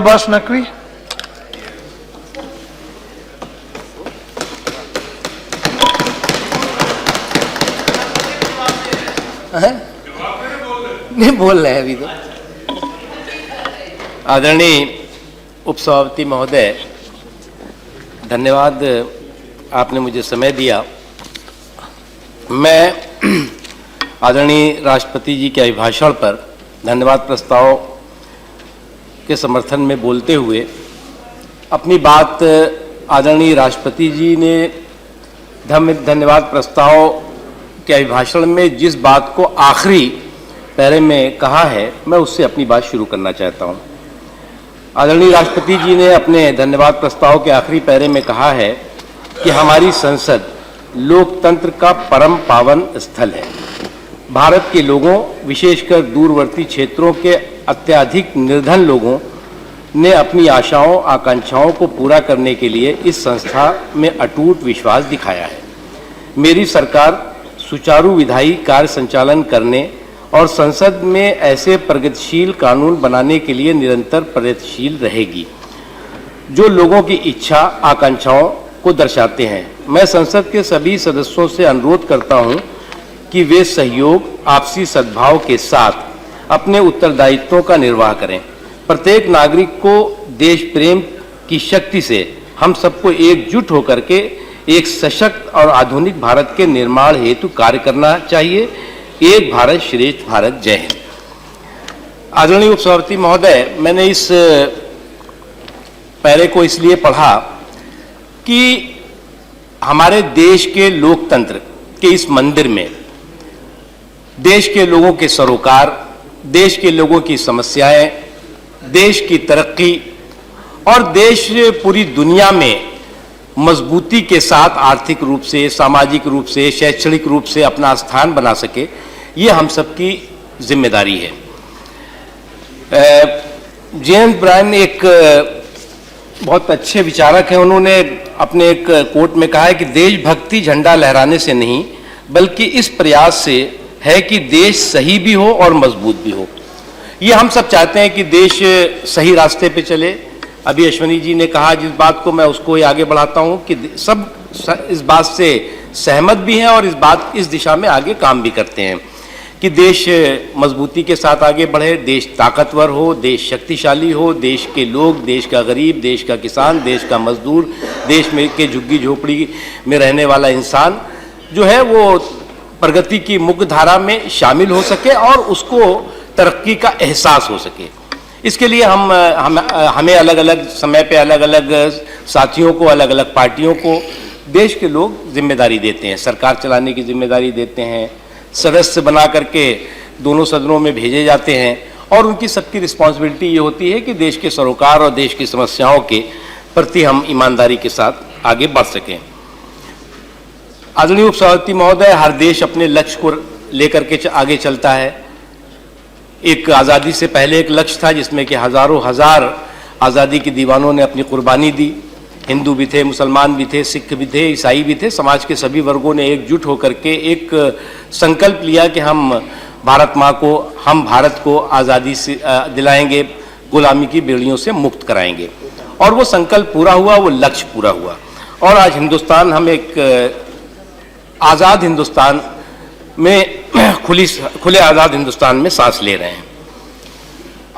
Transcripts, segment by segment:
अब्बास नकवी। नहीं बोल रहे हैं अभी तो। आदरणीय उपसभापति महोदय, धन्यवाद, आपने मुझे समय दिया। मैं आदरणीय राष्ट्रपति जी के अभिभाषण पर धन्यवाद प्रस्ताव के समर्थन में बोलते हुए अपनी बात आदरणीय राष्ट्रपति जी ने धन्यवाद प्रस्ताव के अभिभाषण में जिस बात को आखिरी पैरे में कहा है, मैं उससे अपनी बात शुरू करना चाहता हूं। आदरणीय राष्ट्रपति जी ने अपने धन्यवाद प्रस्ताव के आखिरी पैरे में कहा है कि हमारी संसद लोकतंत्र का परम पावन स्थल है। भारत के लोगों, विशेषकर दूरवर्ती क्षेत्रों के अत्यधिक निर्धन लोगों ने अपनी आशाओं आकांक्षाओं को पूरा करने के लिए इस संस्था में अटूट विश्वास दिखाया है। मेरी सरकार सुचारू विधायी कार्य संचालन करने और संसद में ऐसे प्रगतिशील कानून बनाने के लिए निरंतर प्रयत्नशील रहेगी जो लोगों की इच्छा आकांक्षाओं को दर्शाते हैं। मैं संसद के सभी सदस्यों से अनुरोध करता हूं कि वे सहयोग, आपसी सद्भाव के साथ अपने उत्तरदायित्वों का निर्वाह करें। प्रत्येक नागरिक को देश प्रेम की शक्ति से हम सबको एकजुट होकर के एक सशक्त और आधुनिक भारत के निर्माण हेतु कार्य करना चाहिए। एक भारत श्रेष्ठ भारत। जय हिंद। आदरणीय उपसभापति महोदय, मैंने इस पैरे को इसलिए पढ़ा कि हमारे देश के लोकतंत्र के इस मंदिर में देश के लोगों के सरोकार, देश के लोगों की समस्याएं, देश की तरक्की और देश पूरी दुनिया में मजबूती के साथ आर्थिक रूप से, सामाजिक रूप से, शैक्षणिक रूप से अपना स्थान बना सके, ये हम सबकी जिम्मेदारी है। जेम्स ब्रायन एक बहुत अच्छे विचारक हैं। उन्होंने अपने एक कोट में कहा है कि देशभक्ति झंडा लहराने से नहीं बल्कि इस प्रयास से है कि देश सही भी हो और मजबूत भी हो। ये हम सब चाहते हैं कि देश सही रास्ते पे चले। अभी अश्वनी जी ने कहा, जिस बात को मैं उसको ही आगे बढ़ाता हूं कि सब इस बात से सहमत भी हैं और इस दिशा में आगे काम भी करते हैं कि देश मजबूती के साथ आगे बढ़े, देश ताकतवर हो, देश शक्तिशाली हो, देश के लोग, देश का गरीब, देश का किसान, देश का मजदूर, देश में के झुग्गी झोपड़ी में रहने वाला इंसान जो है वो प्रगति की मुख्य धारा में शामिल हो सके और उसको तरक्की का एहसास हो सके। इसके लिए हमें अलग अलग समय पे अलग अलग साथियों को, अलग अलग पार्टियों को देश के लोग जिम्मेदारी देते हैं, सरकार चलाने की जिम्मेदारी देते हैं, सदस्य बना करके दोनों सदनों में भेजे जाते हैं और उनकी सबकी रिस्पॉन्सिबिलिटी ये होती है कि देश के सरोकार और देश की समस्याओं के प्रति हम ईमानदारी के साथ आगे बढ़ सकें। आदरणीय उपसभापति महोदय, हर देश अपने लक्ष्य को लेकर के आगे चलता है। एक आज़ादी से पहले एक लक्ष्य था जिसमें कि हजारों हजार आज़ादी के दीवानों ने अपनी कुर्बानी दी। हिंदू भी थे, मुसलमान भी थे, सिख भी थे, ईसाई भी थे। समाज के सभी वर्गों ने एकजुट होकर के एक संकल्प लिया कि हम भारत को आज़ादी से दिलाएंगे, गुलामी की बेड़ियों से मुक्त कराएंगे। और वो संकल्प पूरा हुआ, वो लक्ष्य पूरा हुआ और आज हिंदुस्तान, हम एक आज़ाद हिंदुस्तान में खुले आज़ाद हिंदुस्तान में सांस ले रहे हैं।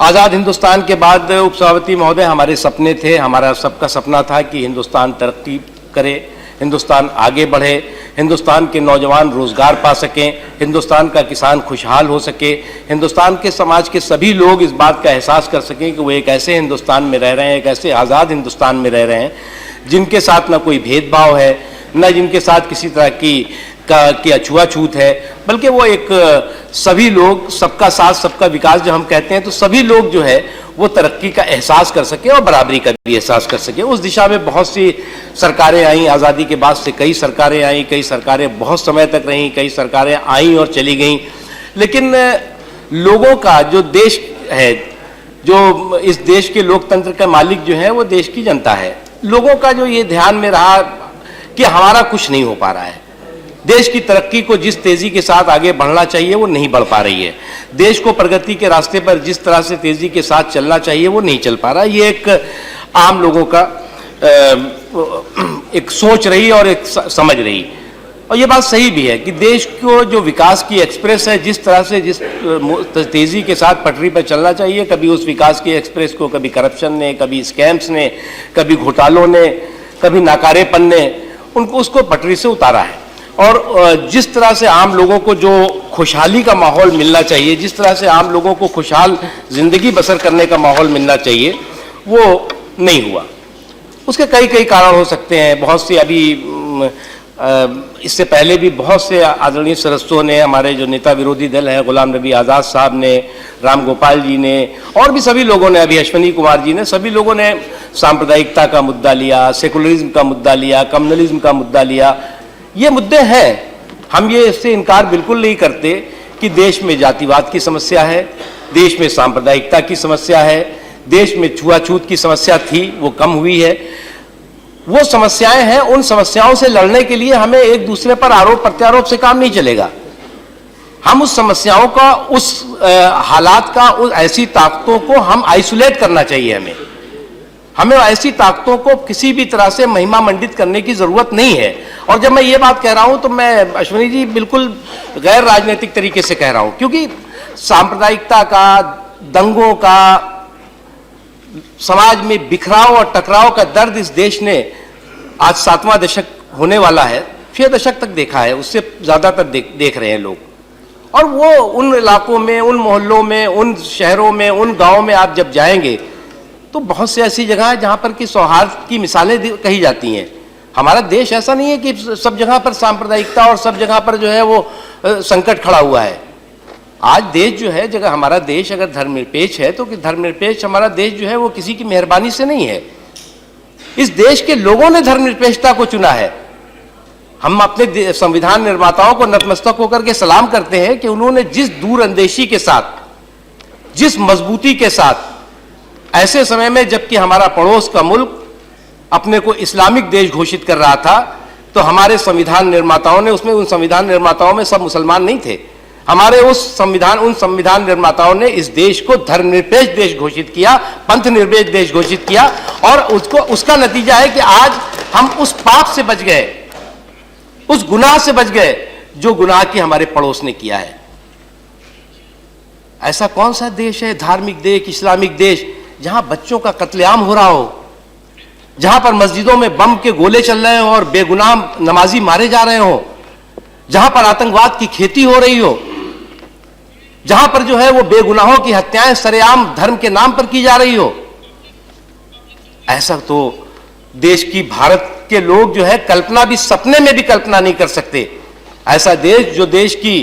आज़ाद हिंदुस्तान के बाद उपसभापति महोदय, हमारे सपने थे, हमारा सबका सपना था कि हिंदुस्तान तरक्की करे, हिंदुस्तान आगे बढ़े, हिंदुस्तान के नौजवान रोजगार पा सकें, हिंदुस्तान का किसान खुशहाल हो सके, हिंदुस्तान के समाज के सभी लोग इस बात का एहसास कर सकें कि वो एक ऐसे हिंदुस्तान में रह रहे हैं, एक ऐसे आज़ाद हिंदुस्तान में रह रहे हैं जिनके साथ ना कोई भेदभाव है, न जिनके साथ किसी तरह की अछूआछूत है, बल्कि वो एक सभी लोग, सबका साथ सबका विकास जो हम कहते हैं, तो सभी लोग जो है वो तरक्की का एहसास कर सके और बराबरी का भी एहसास कर सके। उस दिशा में बहुत सी सरकारें आई। आज़ादी के बाद से कई सरकारें आई, कई सरकारें बहुत समय तक रहीं, कई सरकारें आईं और चली गईं, लेकिन लोगों का जो देश है, जो इस देश के लोकतंत्र का मालिक जो है वो देश की जनता है। लोगों का जो ये ध्यान में रहा कि हमारा कुछ नहीं हो पा रहा है, देश की तरक्की को जिस तेजी के साथ आगे बढ़ना चाहिए वो नहीं बढ़ पा रही है। देश को प्रगति के रास्ते पर जिस तरह से तेजी के साथ चलना चाहिए वो नहीं चल पा रहा। ये एक आम लोगों का एक सोच रही और एक समझ रही, और ये बात सही भी है कि देश को जो विकास की एक्सप्रेस है, जिस तरह से जिस तेजी के साथ पटरी पर चलना चाहिए, कभी उस विकास की एक्सप्रेस को कभी करप्शन ने, कभी स्कैम्स ने, कभी घोटालों ने, कभी नाकारेपन ने उनको उसको पटरी से उतारा है। और जिस तरह से आम लोगों को जो खुशहाली का माहौल मिलना चाहिए, जिस तरह से आम लोगों को खुशहाल जिंदगी बसर करने का माहौल मिलना चाहिए, वो नहीं हुआ। उसके कई कई कारण हो सकते हैं। बहुत से अभी इससे पहले भी बहुत से आदरणीय सदस्यों ने, हमारे जो नेता विरोधी दल हैं, गुलाम नबी आज़ाद साहब ने, राम गोपाल जी ने, और भी सभी लोगों ने, अभी अश्वनी कुमार जी ने, सभी लोगों ने सांप्रदायिकता का मुद्दा लिया, सेकुलरिज्म का मुद्दा लिया, कम्युनलिज्म का मुद्दा लिया। ये मुद्दे हैं, हम ये इससे इनकार बिल्कुल नहीं करते कि देश में जातिवाद की समस्या है, देश में सांप्रदायिकता की समस्या है, देश में छुआछूत की समस्या थी, वो कम हुई है। वो समस्याएं हैं, उन समस्याओं से लड़ने के लिए हमें एक दूसरे पर आरोप प्रत्यारोप से काम नहीं चलेगा। हम उस समस्याओं का, उस हालात का, उस ऐसी ताकतों को हम आइसोलेट करना चाहिए। हमें ऐसी ताकतों को किसी भी तरह से महिमा मंडित करने की जरूरत नहीं है। और जब मैं ये बात कह रहा हूं तो मैं, अश्वनी जी, बिल्कुल गैर राजनीतिक तरीके से कह रहा हूं, क्योंकि सांप्रदायिकता का, दंगों का, समाज में बिखराव और टकराव का दर्द इस देश ने आज 7वां दशक होने वाला है, 6 दशक तक देखा है, उससे ज्यादातर देख रहे हैं लोग। और वो उन इलाकों में, उन मोहल्लों में, उन शहरों में, उन गांवों में आप जब जाएंगे तो बहुत सी ऐसी जगह है जहां पर कि सौहार्द की मिसालें कही जाती हैं। हमारा देश ऐसा नहीं है कि सब जगह पर सांप्रदायिकता और सब जगह पर जो है वो संकट खड़ा हुआ है। आज देश जो है, जगह हमारा देश अगर धर्मनिरपेक्ष है तो कि धर्मनिरपेक्ष हमारा देश जो है वो किसी की मेहरबानी से नहीं है। इस देश के लोगों ने धर्मनिरपेक्षता को चुना है। हम अपने संविधान निर्माताओं को नतमस्तक होकर के सलाम करते हैं कि उन्होंने जिस दूरअंदेशी के साथ, जिस मजबूती के साथ, ऐसे समय में जबकि हमारा पड़ोस का मुल्क अपने को इस्लामिक देश घोषित कर रहा था, तो हमारे संविधान निर्माताओं ने, उसमें उन संविधान निर्माताओं में सब मुसलमान नहीं थे, हमारे उन संविधान निर्माताओं ने इस देश को धर्मनिरपेक्ष देश घोषित किया, पंथ निरपेक्ष देश घोषित किया। और उसका नतीजा है कि आज हम उस पाप से बच गए, उस गुनाह से बच गए जो गुनाह की हमारे पड़ोस ने किया है। ऐसा कौन सा देश है, धार्मिक देश, इस्लामिक देश, जहां बच्चों का कत्लेआम हो रहा हो, जहां पर मस्जिदों में बम के गोले चल रहे हो और बेगुनाह नमाजी मारे जा रहे हो, जहां पर आतंकवाद की खेती हो रही हो, जहां पर जो है वो बेगुनाहों की हत्याएं सरेआम धर्म के नाम पर की जा रही हो। ऐसा तो देश की, भारत के लोग जो है कल्पना भी, सपने में भी कल्पना नहीं कर सकते। ऐसा देश जो देश की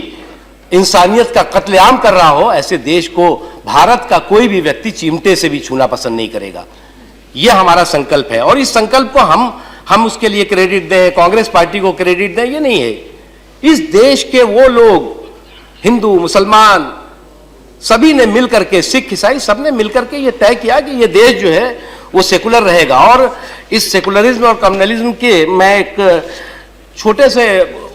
इंसानियत का कत्लेआम कर रहा हो, ऐसे देश को भारत का कोई भी व्यक्ति चिमटे से भी छूना पसंद नहीं करेगा। यह हमारा संकल्प है और इस संकल्प को हम उसके लिए क्रेडिट दें, कांग्रेस पार्टी को क्रेडिट दें, ये नहीं है। इस देश के वो लोग, हिंदू, मुसलमान, सभी ने मिलकर के, सिख, ईसाई, सबने मिलकर के ये तय किया कि ये देश जो है वो सेकुलर रहेगा। और इस सेकुलरिज्म और कम्युनलिज्म के, मैं एक छोटे से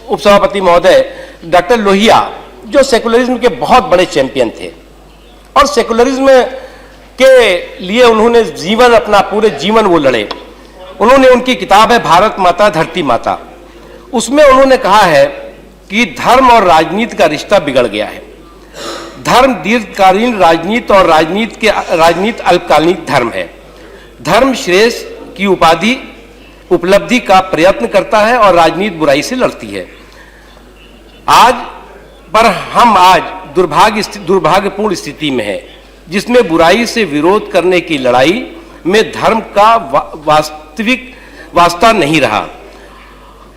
उपसभापति महोदय डॉक्टर लोहिया, जो सेकुलरिज्म के बहुत बड़े चैंपियन थे और सेकुलरिज्म के लिए उन्होंने जीवन, अपना पूरे जीवन वो लड़े। उन्होंने, उनकी किताब है भारत माता धरती माता, उसमें उन्होंने कहा है कि धर्म और राजनीति का रिश्ता बिगड़ गया है। धर्म दीर्घकालीन राजनीति और राजनीति अल्पकालीन धर्म है। धर्म श्रेष्ठ की उपलब्धि का प्रयत्न करता है और राजनीति बुराई से लड़ती है। हम आज दुर्भाग्यपूर्ण स्थिति में है जिसमें बुराई से विरोध करने की लड़ाई में धर्म का वास्ता नहीं रहा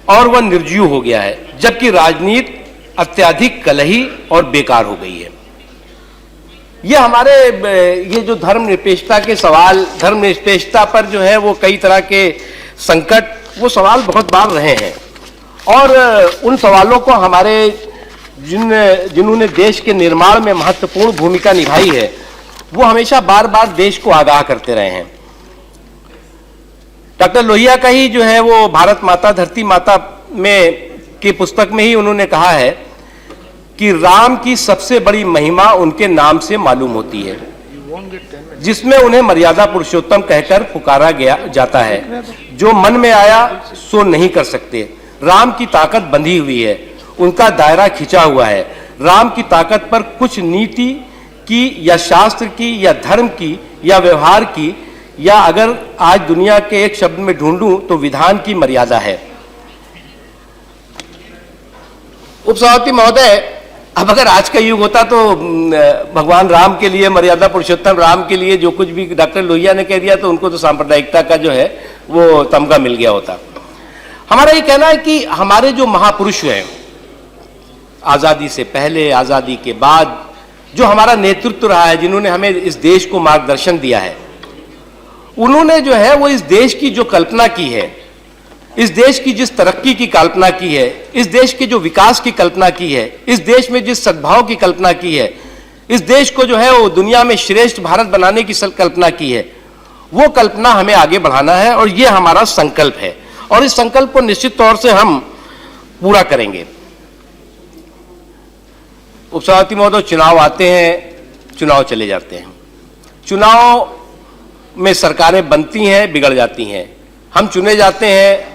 और वह निर्जीव हो गया है, जबकि राजनीति अत्यधिक कलही और बेकार हो गई है। ये हमारे, ये जो धर्मनिरपेक्षता के सवाल, धर्मनिरपेक्षता पर जो है वो कई तरह के संकट, वो सवाल बहुत बार रहे हैं और उन सवालों को हमारे जिन्होंने देश के निर्माण में महत्वपूर्ण भूमिका निभाई है, वो हमेशा बार बार देश को आगाह करते रहे हैं। डॉक्टर लोहिया का ही जो है वो भारत माता धरती माता में की पुस्तक में ही उन्होंने कहा है कि राम की सबसे बड़ी महिमा उनके नाम से मालूम होती है, जिसमें उन्हें मर्यादा पुरुषोत्तम कहकर पुकारा गया जाता है। जो मन में आया सो नहीं कर सकते। राम की ताकत बंधी हुई है, उनका दायरा खिंचा हुआ है। राम की ताकत पर कुछ नीति की या शास्त्र की या धर्म की या व्यवहार की या अगर आज दुनिया के एक शब्द में ढूंढूं तो विधान की मर्यादा है। उपसभापति महोदय, अब अगर आज का युग होता तो भगवान राम के लिए, मर्यादा पुरुषोत्तम राम के लिए जो कुछ भी डॉक्टर लोहिया ने कह दिया तो उनको तो सांप्रदायिकता का जो है वो तमगा मिल गया होता। हमारा ये कहना है कि हमारे जो महापुरुष हैं, आजादी से पहले, आजादी के बाद जो हमारा नेतृत्व रहा है, जिन्होंने हमें इस देश को मार्गदर्शन दिया है, उन्होंने जो है वो इस देश की जो कल्पना की है, इस देश की जिस तरक्की की कल्पना की है, इस देश के जो विकास की कल्पना की है, इस देश में जिस सद्भाव की कल्पना की है, इस देश को जो है वो दुनिया में श्रेष्ठ भारत बनाने की कल्पना की है, वो कल्पना हमें आगे बढ़ाना है और ये हमारा संकल्प है और इस संकल्प को निश्चित तौर से हम पूरा करेंगे। उपसभापति महोदय, चुनाव आते हैं, चुनाव चले जाते हैं। चुनाव में सरकारें बनती हैं, बिगड़ जाती हैं। हम चुने जाते हैं,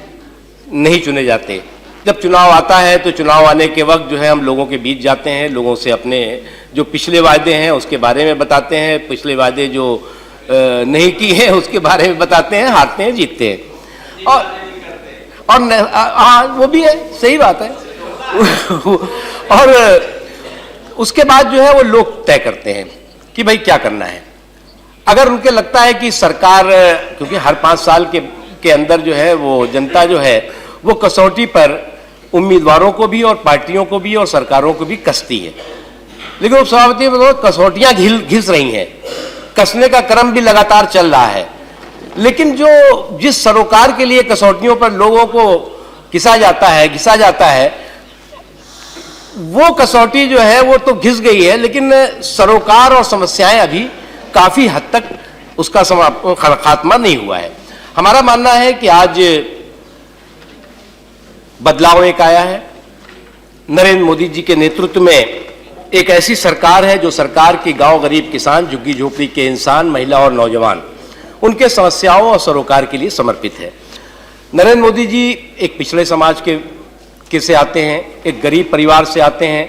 नहीं चुने जाते। जब चुनाव आता है तो चुनाव आने के वक्त जो है हम लोगों के बीच जाते हैं, लोगों से अपने जो पिछले वायदे हैं उसके बारे में बताते हैं, पिछले वायदे जो नहीं किए हैं उसके बारे में बताते हैं, हारते हैं, जीतते हैं। और हाँ, वो भी है, सही बात है। और उसके बाद जो है वो लोग तय करते हैं कि भाई क्या करना है। अगर उनके लगता है कि सरकार, क्योंकि हर 5 साल के अंदर जो है वो जनता जो है वो कसौटी पर उम्मीदवारों को भी और पार्टियों को भी और सरकारों को भी कसती है, लेकिन उपसभापति कसौटियां घिस रही हैं, कसने का क्रम भी लगातार चल रहा है। लेकिन जो जिस सरोकार के लिए कसौटियों पर लोगों को घिसा जाता है, वो कसौटी जो है वो तो घिस गई है, लेकिन सरोकार और समस्याएं अभी काफी हद तक उसका खात्मा नहीं हुआ है। हमारा मानना है कि आज बदलाव एक आया है। नरेंद्र मोदी जी के नेतृत्व में एक ऐसी सरकार है जो सरकार की गांव गरीब किसान, झुग्गी झोपड़ी के इंसान, महिला और नौजवान, उनके समस्याओं और सरोकार के लिए समर्पित है। नरेंद्र मोदी जी एक पिछड़े समाज के से आते हैं, एक गरीब परिवार से आते हैं,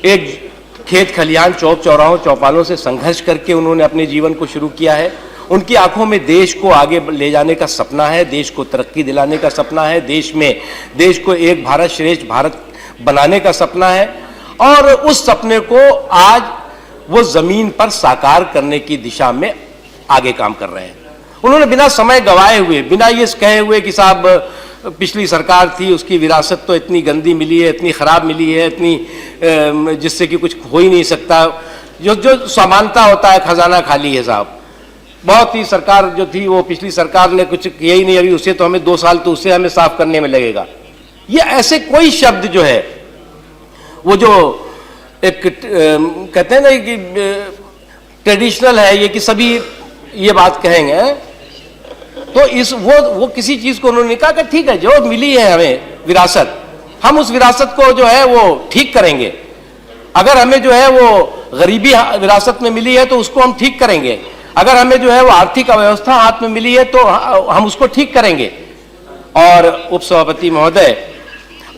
एक खेत खलिहान, चौक चौराहों, चौपालों से संघर्ष करके उन्होंने अपने जीवन को शुरू किया है। उनकी आंखों में देश को आगे ले जाने का सपना है, देश को तरक्की दिलाने का सपना है, देश को एक भारत श्रेष्ठ भारत बनाने का सपना है और उस सपने को आज वो जमीन पर साकार करने की दिशा में आगे काम कर रहे हैं। उन्होंने बिना समय गंवाए हुए, बिना ये कहे हुए कि साहब पिछली सरकार थी, उसकी विरासत तो इतनी गंदी मिली है, इतनी खराब मिली है, इतनी जिससे कि कुछ हो ही नहीं सकता, जो समानता होता है, खजाना खाली है साहब। बहुत ही सरकार जो थी वो पिछली सरकार ने कुछ किया ही नहीं, अभी उससे तो हमें 2 साल तो उससे हमें साफ करने में लगेगा। ये ऐसे कोई शब्द जो है वो जो एक कहते हैं ना कि ट्रेडिशनल है ये, कि सभी ये बात कहेंगे, तो इस वो किसी चीज को उन्होंने कहा कि ठीक है, जो मिली है हमें विरासत, हम उस विरासत को जो है वो ठीक करेंगे। अगर हमें जो है वो गरीबी विरासत में मिली है तो उसको हम ठीक करेंगे, अगर हमें जो है वो आर्थिक अव्यवस्था हाथ में मिली है तो हम उसको ठीक करेंगे। और उपसभापति महोदय,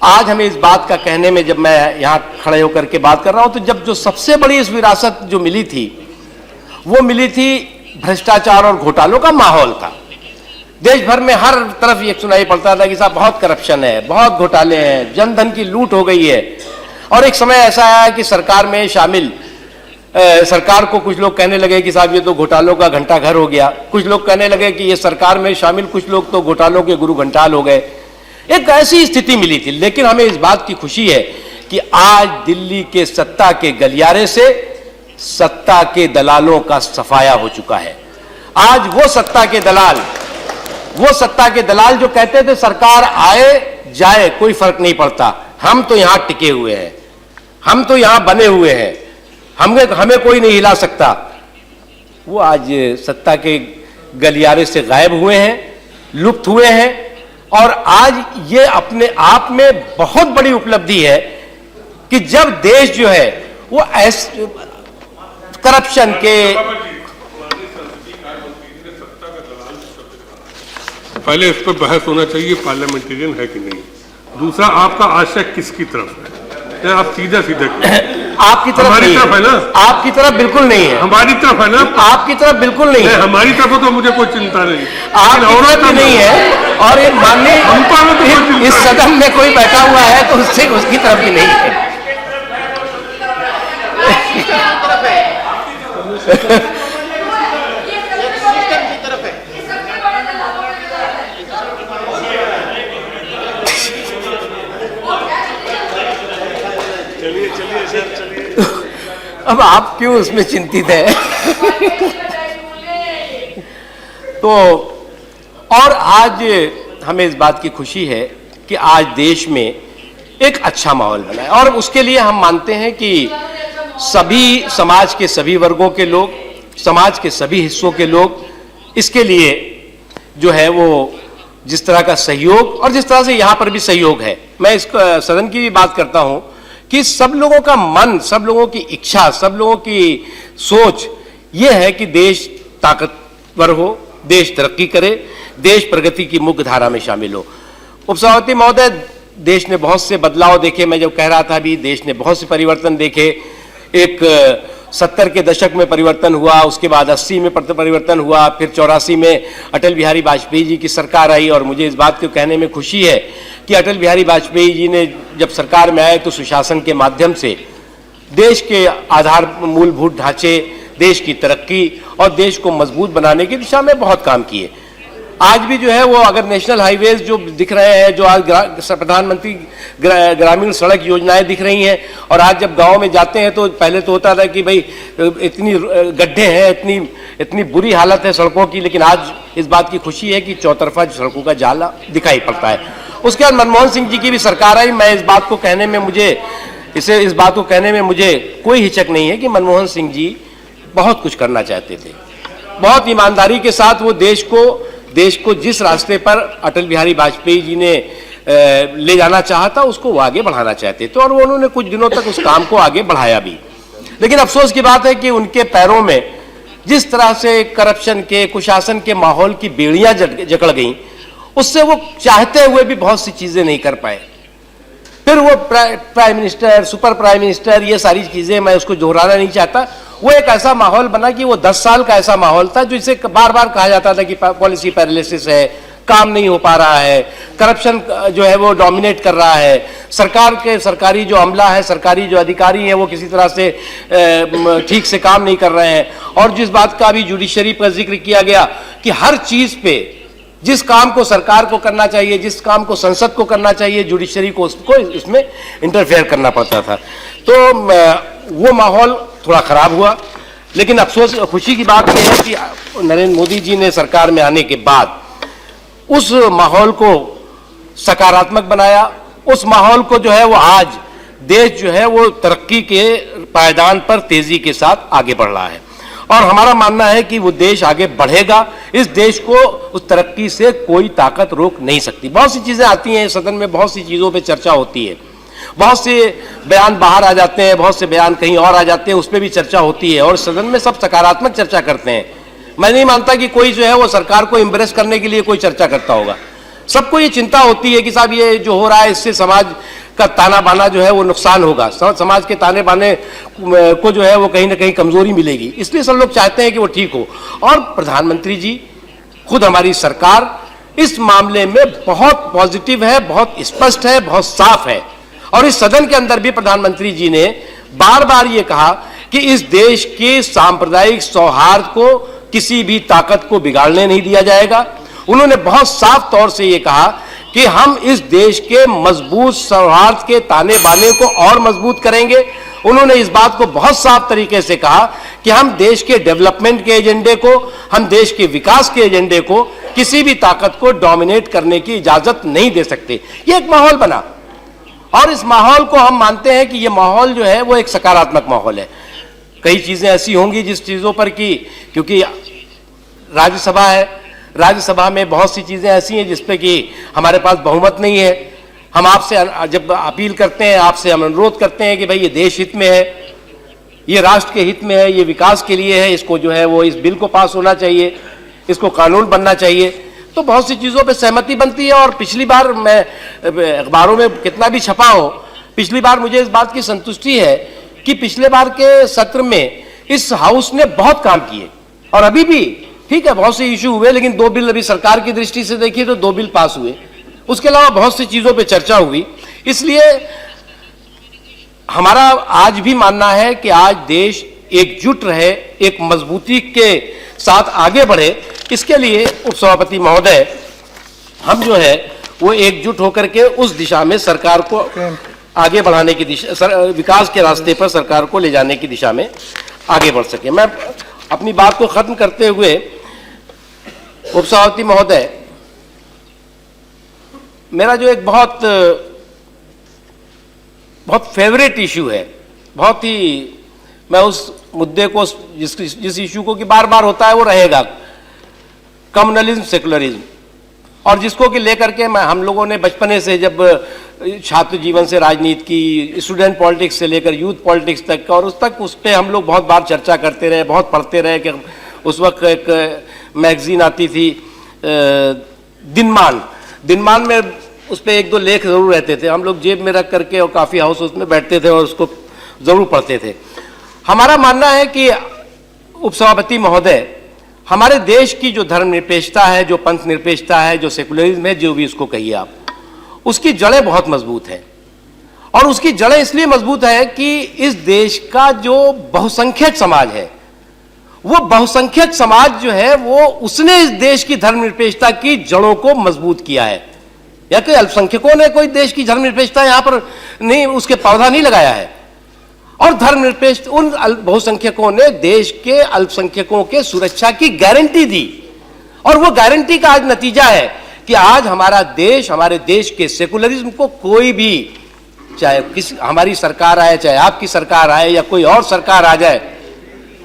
आज हमें इस बात का कहने में, जब मैं यहाँ खड़े होकर के बात कर रहा हूँ, तो जब जो सबसे बड़ी इस विरासत जो मिली थी वो मिली थी भ्रष्टाचार और घोटालों का माहौल था। देश भर में हर तरफ ये सुनाई पड़ता था कि साहब बहुत करप्शन है, बहुत घोटाले हैं, जनधन की लूट हो गई है। और एक समय ऐसा आया कि सरकार में शामिल सरकार को कुछ लोग कहने लगे कि साहब ये तो घोटालों का घंटा घर हो गया, कुछ लोग कहने लगे कि ये सरकार में शामिल कुछ लोग तो घोटालों के गुरु घंटाल हो गए। एक ऐसी स्थिति मिली थी। लेकिन हमें इस बात की खुशी है कि आज दिल्ली के सत्ता के गलियारे से सत्ता के दलालों का सफाया हो चुका है। आज वो सत्ता के दलाल जो कहते थे सरकार आए जाए कोई फर्क नहीं पड़ता, हम तो यहां टिके हुए हैं, हम तो यहां बने हुए हैं, हमें कोई नहीं हिला सकता, वो आज सत्ता के गलियारे से गायब हुए हैं, लुप्त हुए हैं। और आज ये अपने आप में बहुत बड़ी उपलब्धि है कि जब देश जो है वो करप्शन के पहले इस पर बहस होना चाहिए पार्लियामेंटेरियन है कि नहीं। दूसरा, आपका आशय किसकी तरफ है? आप सीधा सीधा आपकी तरफ हमारी तरफ है ना? आपकी तरफ बिल्कुल नहीं है। हमारी तरफ है ना? आपकी तरफ बिल्कुल नहीं है। हमारी तरफ तो मुझे कोई चिंता नहीं, आपकी तरफ भी नहीं है। और ये माननीय इस सदन में कोई बैठा हुआ है तो उससे उसकी तरफ भी नहीं है। अब आप क्यों उसमें चिंतित हैं? तो और आज हमें इस बात की खुशी है कि आज देश में एक अच्छा माहौल बना है और उसके लिए हम मानते हैं कि सभी समाज के सभी वर्गों के लोग, समाज के सभी हिस्सों के लोग इसके लिए जो है वो जिस तरह का सहयोग और जिस तरह से यहाँ पर भी सहयोग है, मैं इस सदन की भी बात करता हूँ कि सब लोगों का मन, सब लोगों की इच्छा, सब लोगों की सोच ये है कि देश ताकतवर हो, देश तरक्की करे, देश प्रगति की मुख्य धारा में शामिल हो। उपसभापति महोदय, देश ने बहुत से बदलाव देखे। मैं जब कह रहा था अभी, देश ने बहुत से परिवर्तन देखे। एक 70 के दशक में परिवर्तन हुआ, उसके बाद 80 में परिवर्तन हुआ, फिर 84 में अटल बिहारी वाजपेयी जी की सरकार आई। और मुझे इस बात को कहने में खुशी है कि अटल बिहारी वाजपेयी जी ने जब सरकार में आए तो सुशासन के माध्यम से देश के आधार मूलभूत ढांचे, देश की तरक्की और देश को मजबूत बनाने की दिशा में बहुत काम किए। आज भी जो है वो अगर नेशनल हाईवेज जो दिख रहे हैं, जो आज प्रधानमंत्री ग्रामीण सड़क योजनाएं दिख रही हैं, और आज जब गांव में जाते हैं तो पहले तो होता था कि भाई इतनी गड्ढे हैं, इतनी बुरी हालत है सड़कों की, लेकिन आज इस बात की खुशी है कि चौतरफा सड़कों का जाला दिखाई पड़ता है। उसके बाद मनमोहन सिंह जी की भी सरकार आई। मैं इस बात को कहने में मुझे कोई हिचक नहीं है कि मनमोहन सिंह जी बहुत कुछ करना चाहते थे। बहुत ईमानदारी के साथ वो देश को जिस रास्ते पर अटल बिहारी वाजपेयी जी ने ले जाना चाहा था उसको वो आगे बढ़ाना चाहते थे, और उन्होंने कुछ दिनों तक उस काम को आगे बढ़ाया भी। लेकिन अफसोस की बात है कि उनके पैरों में जिस तरह से करप्शन के, कुशासन के माहौल की बेड़ियां जकड़ गईं, उससे वो चाहते हुए भी बहुत सी चीजें नहीं कर पाए। फिर वो prime minister, super prime minister, ये सारी चीजें मैं उसको दोहराना नहीं चाहता। वो एक ऐसा माहौल बना कि वो 10 साल का ऐसा माहौल था जो इसे बार बार कहा जाता था कि पॉलिसी पैरालिसिस है, काम नहीं हो पा रहा है, करप्शन जो है वो डोमिनेट कर रहा है, सरकारी जो अमला है, सरकारी जो अधिकारी हैं वो किसी तरह से ठीक से काम नहीं कर रहे हैं। और जिस बात का भी जुडिशरी पर जिक्र किया गया कि हर चीज पे, जिस काम को सरकार को करना चाहिए, जिस काम को संसद को करना चाहिए, जुडिशरी को उसको इसमें इंटरफेयर करना पड़ता था। तो वो माहौल थोड़ा खराब हुआ। लेकिन अफसोस, खुशी की बात यह है कि नरेंद्र मोदी जी ने सरकार में आने के बाद उस माहौल को सकारात्मक बनाया। उस माहौल को जो है वो आज देश जो है वो तरक्की के पायदान पर तेजी के साथ आगे बढ़ रहा है, और हमारा मानना है कि वो देश आगे बढ़ेगा। इस देश को उस तरक्की से कोई ताकत रोक नहीं सकती। बहुत सी चीजें आती हैं सदन में, बहुत सी चीजों पे चर्चा होती है, बहुत से बयान बाहर आ जाते हैं, बहुत से बयान कहीं और आ जाते हैं, उस पर भी चर्चा होती है, और सदन में सब सकारात्मक चर्चा करते हैं। मैं नहीं मानता कि कोई जो है वो सरकार को इम्प्रेस करने के लिए कोई चर्चा करता होगा। सबको ये चिंता होती है कि साहब ये जो हो रहा है इससे समाज का ताना बाना जो है वो नुकसान होगा, समाज के ताने बाने को जो है वो कहीं ना कहीं कमजोरी मिलेगी, इसलिए सब लोग चाहते हैं कि वो ठीक हो। और प्रधानमंत्री जी, खुद हमारी सरकार इस मामले में बहुत पॉजिटिव है, बहुत स्पष्ट है, बहुत साफ है। और इस सदन के अंदर भी प्रधानमंत्री जी ने बार बार ये कहा कि इस देश के सांप्रदायिक सौहार्द को किसी भी ताकत को बिगाड़ने नहीं दिया जाएगा। उन्होंने बहुत साफ तौर से ये कहा कि हम इस देश के मजबूत सौहार्द के ताने बाने को और मजबूत करेंगे। उन्होंने इस बात को बहुत साफ तरीके से कहा कि हम देश के डेवलपमेंट के एजेंडे को, हम देश के विकास के एजेंडे को किसी भी ताकत को डोमिनेट करने की इजाजत नहीं दे सकते। ये एक माहौल बना, और इस माहौल को हम मानते हैं कि ये माहौल जो है वो एक सकारात्मक माहौल है। कई चीजें ऐसी होंगी जिस चीजों पर कि क्योंकि राज्यसभा है, राज्यसभा में बहुत सी चीजें ऐसी हैं जिसपे कि हमारे पास बहुमत नहीं है। हम आपसे जब अपील करते हैं, आपसे हम अनुरोध करते हैं कि भाई ये देश हित में है, ये राष्ट्र के हित में है, ये विकास के लिए है, इसको जो है वो इस बिल को पास होना चाहिए, इसको कानून बनना चाहिए, तो बहुत सी चीज़ों पे सहमति बनती है। और पिछली बार मैं अखबारों में कितना भी छपा हो, पिछली बार मुझे इस बात की संतुष्टि है कि पिछले बार के सत्र में इस हाउस ने बहुत काम किए। और अभी भी ठीक है, बहुत से इशू हुए, लेकिन 2 बिल अभी सरकार की दृष्टि से देखिए तो 2 बिल पास हुए। उसके अलावा बहुत सी चीज़ों पे चर्चा हुई। इसलिए हमारा आज भी मानना है कि आज देश एकजुट रहे, एक मजबूती के साथ आगे बढ़े। इसके लिए उपसभापति महोदय, हम जो है वो एकजुट होकर के उस दिशा में सरकार को आगे बढ़ाने की दिशा, विकास के रास्ते पर सरकार को ले जाने की दिशा में आगे बढ़ सके। मैं अपनी बात को खत्म करते हुए उपसभापति महोदय, मेरा जो एक बहुत फेवरेट इशू है, बहुत ही, मैं उस मुद्दे को, जिस इशू को कि बार बार होता है वो रहेगा, कम्युनलिज्म सेकुलरिज्म, और जिसको कि लेकर के हम लोगों ने बचपने से, जब छात्र जीवन से राजनीति की, स्टूडेंट पॉलिटिक्स से लेकर यूथ पॉलिटिक्स तक, और उस पर हम लोग बहुत बार चर्चा करते रहे, बहुत पढ़ते रहे। कि उस वक्त एक मैगजीन आती थी दिनमान में उस पर 1-2 लेख जरूर रहते थे, हम लोग जेब में रख करके और काफ़ी हाउस में बैठते थे और उसको जरूर पढ़ते थे। हमारा मानना है कि उपसभापति महोदय, हमारे देश की जो धर्मनिरपेक्षता है, जो पंथ निरपेक्षता है, जो सेकुलरिज्म है, जो भी उसको कहिए आप, उसकी जड़ें बहुत मजबूत हैं। और उसकी जड़ें इसलिए मजबूत है कि इस देश का जो बहुसंख्यक समाज है, वो बहुसंख्यक समाज जो है वो उसने इस देश की धर्मनिरपेक्षता की जड़ों को मजबूत किया है। या कोई अल्पसंख्यकों ने कोई देश की धर्मनिरपेक्षता यहां पर नहीं, उसके पौधा नहीं लगाया है। और धर्मनिरपेक्ष उन बहुसंख्यकों ने देश के अल्पसंख्यकों के सुरक्षा की गारंटी दी। और वो गारंटी का आज नतीजा है कि आज हमारा देश, हमारे देश के सेकुलरिज्म को कोई भी, चाहे हमारी सरकार आए, चाहे आपकी सरकार आए या कोई और सरकार आ जाए,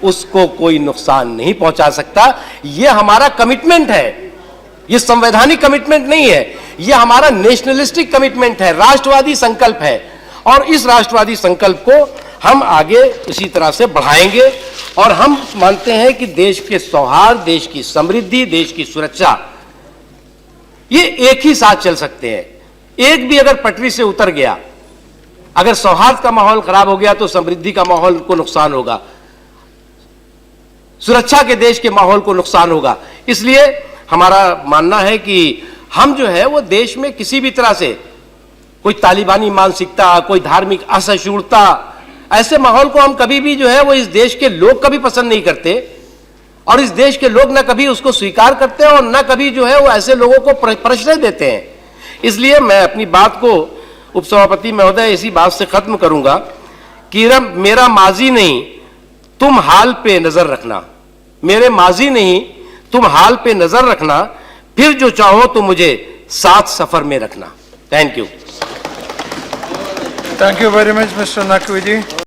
उसको कोई नुकसान नहीं पहुंचा सकता। ये हमारा कमिटमेंट है, ये संवैधानिक कमिटमेंट नहीं है, ये हमारा नेशनलिस्टिक कमिटमेंट है, राष्ट्रवादी संकल्प है। और इस राष्ट्रवादी संकल्प को हम आगे इसी तरह से बढ़ाएंगे। और हम मानते हैं कि देश के सौहार्द, देश की समृद्धि, देश की सुरक्षा, ये एक ही साथ चल सकते हैं। एक भी अगर पटरी से उतर गया, अगर सौहार्द का माहौल खराब हो गया तो समृद्धि का माहौल को नुकसान होगा, सुरक्षा के देश के माहौल को नुकसान होगा। इसलिए हमारा मानना है कि हम जो है वो देश में किसी भी तरह से कोई तालिबानी मानसिकता, कोई धार्मिक असहिष्णुता, ऐसे माहौल को हम कभी भी जो है वो इस देश के लोग कभी पसंद नहीं करते। और इस देश के लोग ना कभी उसको स्वीकार करते हैं और ना कभी जो है वो ऐसे लोगों को प्रश्रय देते हैं। इसलिए मैं अपनी बात को उपसभापति महोदय इसी बात से खत्म करूंगा कि मेरा माजी नहीं, तुम हाल पे नजर रखना, मेरे माजी नहीं, तुम हाल पे नजर रखना, फिर जो चाहो तो मुझे साथ सफर में रखना। Thank you. Thank you very much, Mr. Naqvi ji.